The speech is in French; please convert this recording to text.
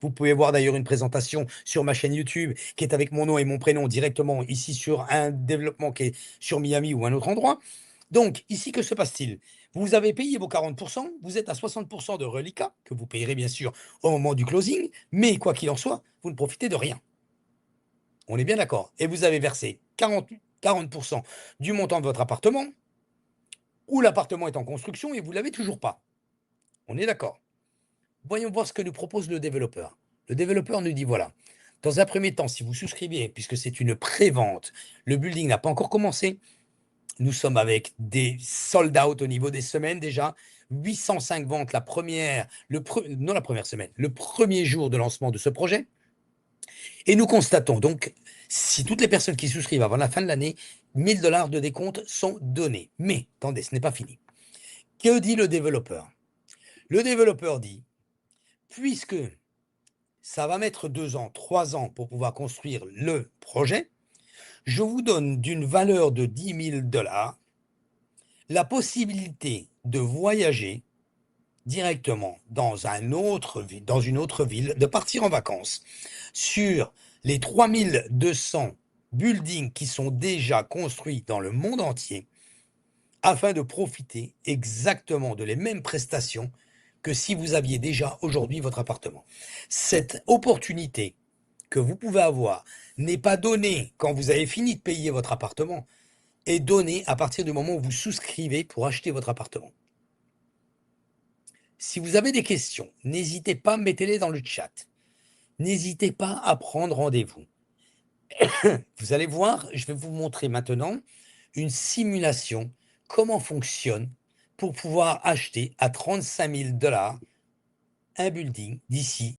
Vous pouvez voir d'ailleurs une présentation sur ma chaîne YouTube qui est avec mon nom et mon prénom directement ici sur un développement qui est sur Miami ou un autre endroit. Donc ici, que se passe-t-il? Vous avez payé vos 40, vous êtes à 60 de reliquat que vous payerez bien sûr au moment du closing, mais quoi qu'il en soit, vous ne profitez de rien. On est bien d'accord? Et vous avez versé 40 du montant de votre appartement ou l'appartement est en construction et vous l'avez toujours pas. On est d'accord? Voyons voir ce que nous propose le développeur. Le développeur nous dit voilà, dans un premier temps, si vous souscrivez, puisque c'est une pré-vente, le building n'a pas encore commencé. Nous sommes avec des sold out au niveau des semaines déjà. 805 ventes la première, non la première semaine, le premier jour de lancement de ce projet. Et nous constatons donc, si toutes les personnes qui souscrivent avant la fin de l'année, 1000 $ de décompte sont donnés. Mais, attendez, ce n'est pas fini. Que dit le développeur? Le développeur dit, puisque ça va mettre 2 ans, 3 ans pour pouvoir construire le projet, je vous donne d'une valeur de 10 000 $ la possibilité de voyager directement dans une autre ville, de partir en vacances sur les 3200 buildings qui sont déjà construits dans le monde entier afin de profiter exactement de les mêmes prestations que si vous aviez déjà aujourd'hui votre appartement. Cette opportunité que vous pouvez avoir n'est pas donnée quand vous avez fini de payer votre appartement, est donnée à partir du moment où vous souscrivez pour acheter votre appartement. Si vous avez des questions, n'hésitez pas, mettez-les dans le chat. N'hésitez pas à prendre rendez-vous. Vous allez voir, je vais vous montrer maintenant une simulation, comment fonctionne pour pouvoir acheter à 35 000 $ un building d'ici